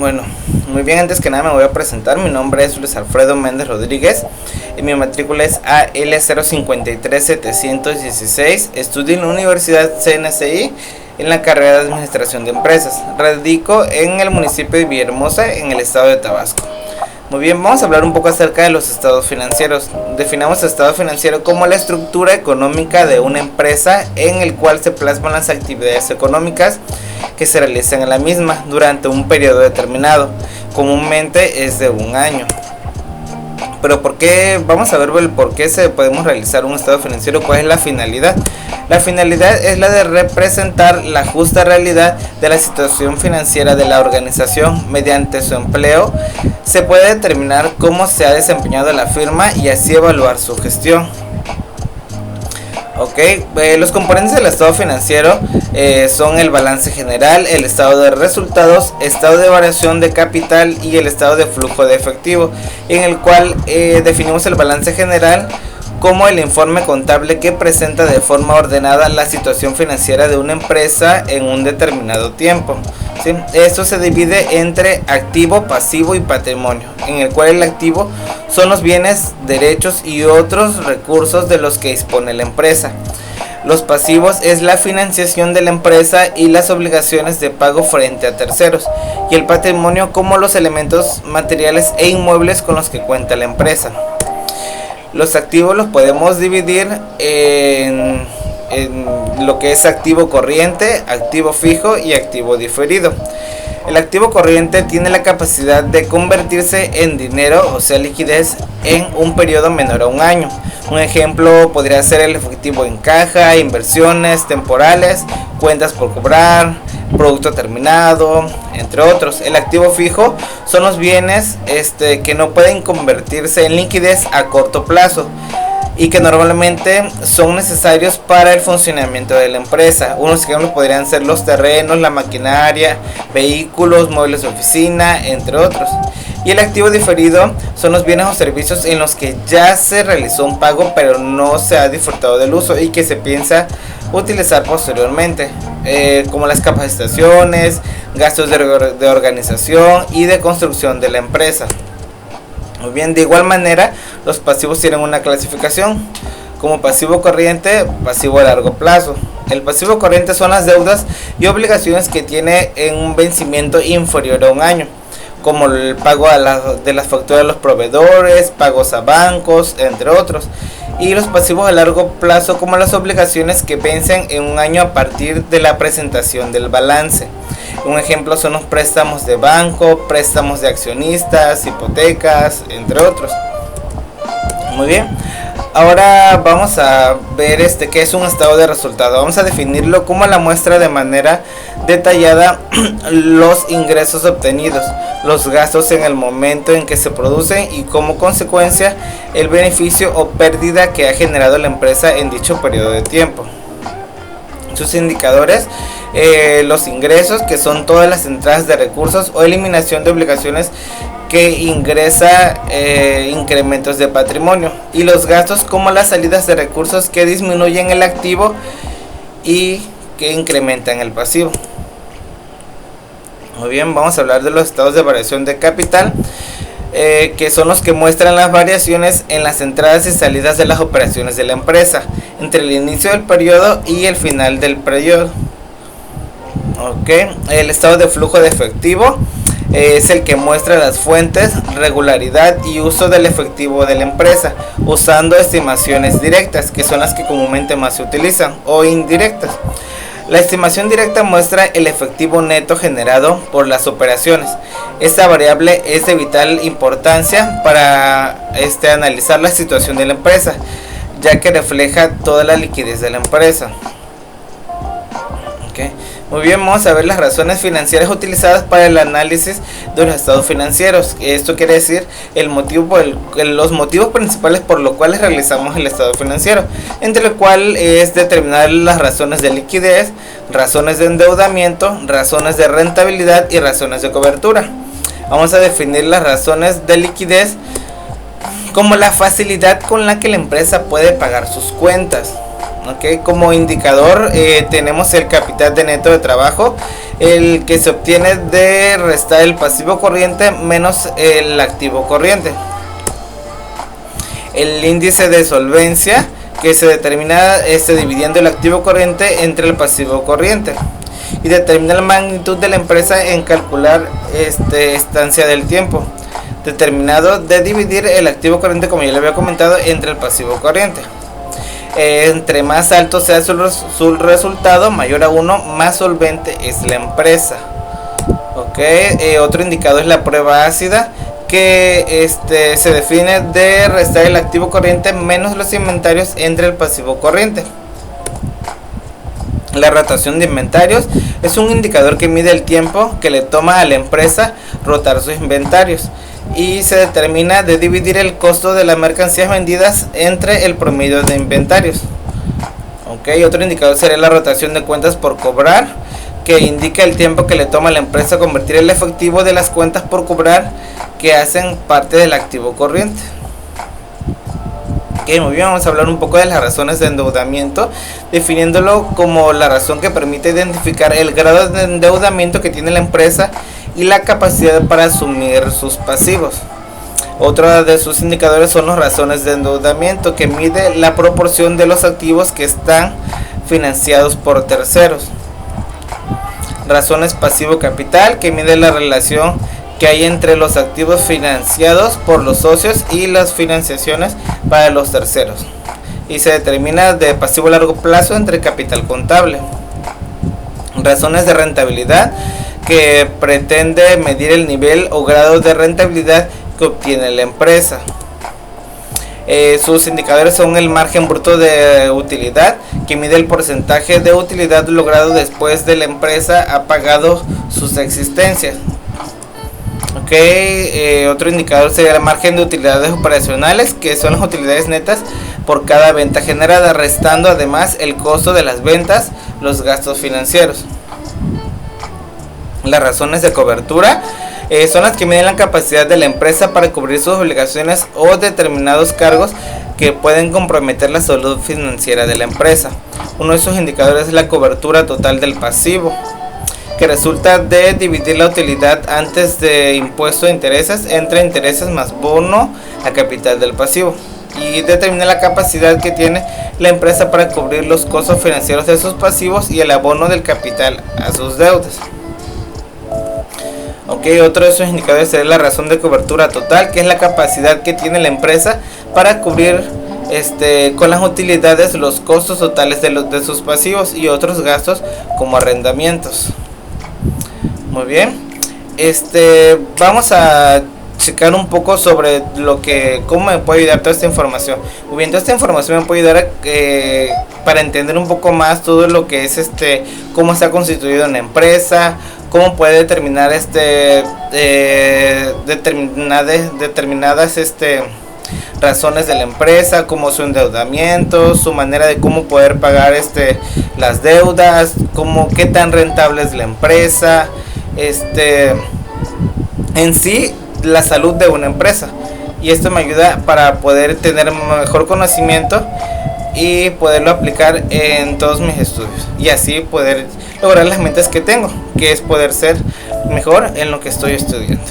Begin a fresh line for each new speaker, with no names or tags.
Bueno, muy bien, antes que nada me voy a presentar. Mi nombre es Luis Alfredo Méndez Rodríguez y mi matrícula es AL053716. Estudio en la Universidad CNCI en la carrera de Administración de Empresas. Radico en el municipio de Villahermosa, en el estado de Tabasco. Muy bien, vamos a hablar un poco acerca de los estados financieros. Definamos estado financiero como la estructura económica de una empresa en el cual se plasman las actividades económicas que se realizan en la misma durante un periodo determinado. Comúnmente es de un año. Pero ¿por qué? Vamos a ver el por qué podemos realizar un estado financiero. ¿Cuál es la finalidad? La finalidad es la de representar la justa realidad de la situación financiera de la organización. Mediante su empleo se puede determinar cómo se ha desempeñado la firma y así evaluar su gestión. Los componentes del estado financiero son el balance general, el estado de resultados, estado de variación de capital y el estado de flujo de efectivo, en el cual definimos el balance general como el informe contable que presenta de forma ordenada la situación financiera de una empresa en un determinado tiempo. ¿Sí? Esto se divide entre activo, pasivo y patrimonio, en el cual el activo son los bienes, derechos y otros recursos de los que dispone la empresa. Los pasivos es la financiación de la empresa y las obligaciones de pago frente a terceros, y el patrimonio como los elementos materiales e inmuebles con los que cuenta la empresa. Los activos los podemos dividir en lo que es activo corriente, activo fijo y activo diferido. El activo corriente tiene la capacidad de convertirse en dinero, o sea liquidez, en un periodo menor a un año. Un ejemplo podría ser el efectivo en caja, inversiones temporales, cuentas por cobrar, producto terminado, entre otros. El activo fijo son los bienes que no pueden convertirse en liquidez a corto plazo y que normalmente son necesarios para el funcionamiento de la empresa. Unos ejemplos podrían ser los terrenos, la maquinaria, vehículos, muebles de oficina, entre otros. Y el activo diferido son los bienes o servicios en los que ya se realizó un pago pero no se ha disfrutado del uso y que se piensa utilizar posteriormente, como las capacitaciones, gastos de organización y de construcción de la empresa. Muy bien, de igual manera los pasivos tienen una clasificación como pasivo corriente, pasivo a largo plazo. El pasivo corriente son las deudas y obligaciones que tiene en un vencimiento inferior a un año, como el pago de las facturas de los proveedores, pagos a bancos, entre otros. Y los pasivos a largo plazo como las obligaciones que vencen en un año a partir de la presentación del balance. Un ejemplo son los préstamos de banco, préstamos de accionistas, hipotecas, entre otros. Muy bien. Ahora vamos a ver qué es un estado de resultado. Vamos a definirlo como la muestra de manera detallada los ingresos obtenidos, los gastos en el momento en que se producen y como consecuencia el beneficio o pérdida que ha generado la empresa en dicho periodo de tiempo. Sus indicadores, los ingresos, que son todas las entradas de recursos o eliminación de obligaciones que ingresa incrementos de patrimonio, y los gastos como las salidas de recursos que disminuyen el activo y que incrementan el pasivo. Muy bien, vamos a hablar de los estados de variación de capital, que son los que muestran las variaciones en las entradas y salidas de las operaciones de la empresa entre el inicio del periodo y el final del periodo. El estado de flujo de efectivo es el que muestra las fuentes, regularidad y uso del efectivo de la empresa, usando estimaciones directas, que son las que comúnmente más se utilizan, o indirectas. La estimación directa muestra el efectivo neto generado por las operaciones. Esta variable es de vital importancia para analizar la situación de la empresa, ya que refleja toda la liquidez de la empresa. Muy bien, vamos a ver las razones financieras utilizadas para el análisis de los estados financieros. Esto quiere decir los motivos principales por los cuales realizamos el estado financiero, entre lo cual es determinar las razones de liquidez, razones de endeudamiento, razones de rentabilidad y razones de cobertura. Vamos a definir las razones de liquidez como la facilidad con la que la empresa puede pagar sus cuentas. Como indicador tenemos el capital de neto de trabajo, el que se obtiene de restar el pasivo corriente menos el activo corriente. El índice de solvencia, que se determina dividiendo el activo corriente entre el pasivo corriente, y determina la magnitud de la empresa en calcular estancia del tiempo, determinado de dividir el activo corriente, como ya le había comentado, entre el pasivo corriente. Entre más alto sea su resultado, mayor a 1, más solvente es la empresa. Otro indicador es la prueba ácida, que se define de restar el activo corriente menos los inventarios entre el pasivo corriente. La rotación de inventarios es un indicador que mide el tiempo que le toma a la empresa rotar sus inventarios, y se determina de dividir el costo de las mercancías vendidas entre el promedio de inventarios. Otro indicador sería la rotación de cuentas por cobrar, que indica el tiempo que le toma a la empresa convertir el efectivo de las cuentas por cobrar que hacen parte del activo corriente. Muy bien, vamos a hablar un poco de las razones de endeudamiento, definiéndolo como la razón que permite identificar el grado de endeudamiento que tiene la empresa y la capacidad para asumir sus pasivos. Otro de sus indicadores son las razones de endeudamiento, que mide la proporción de los activos que están financiados por terceros. Razones pasivo-capital, que mide la relación que hay entre los activos financiados por los socios y las financiaciones para los terceros, y se determina de pasivo a largo plazo entre capital contable. Razones de rentabilidad, que pretende medir el nivel o grado de rentabilidad que obtiene la empresa. Sus indicadores son el margen bruto de utilidad, que mide el porcentaje de utilidad logrado después de la empresa ha pagado sus existencias. Otro indicador sería el margen de utilidades operacionales, que son las utilidades netas por cada venta generada, restando además el costo de las ventas, los gastos financieros. Las razones de cobertura son las que miden la capacidad de la empresa para cubrir sus obligaciones o determinados cargos que pueden comprometer la salud financiera de la empresa. Uno de esos indicadores es la cobertura total del pasivo, que resulta de dividir la utilidad antes de impuesto de intereses entre intereses más bono a capital del pasivo, y determina la capacidad que tiene la empresa para cubrir los costos financieros de sus pasivos y el abono del capital a sus deudas. Otro de esos indicadores es la razón de cobertura total, que es la capacidad que tiene la empresa para cubrir con las utilidades los costos totales de sus pasivos y otros gastos como arrendamientos. Muy bien, vamos a checar un poco sobre cómo me puede ayudar toda esta información. Muy bien, toda esta información me puede ayudar para entender un poco más todo lo que es cómo está constituida una empresa, cómo puede determinar determinadas razones de la empresa, como su endeudamiento, su manera de cómo poder pagar las deudas, qué tan rentable es la empresa, en sí la salud de una empresa. Y esto me ayuda para poder tener mejor conocimiento y poderlo aplicar en todos mis estudios, y así poder lograr las metas que tengo, que es poder ser mejor en lo que estoy estudiando.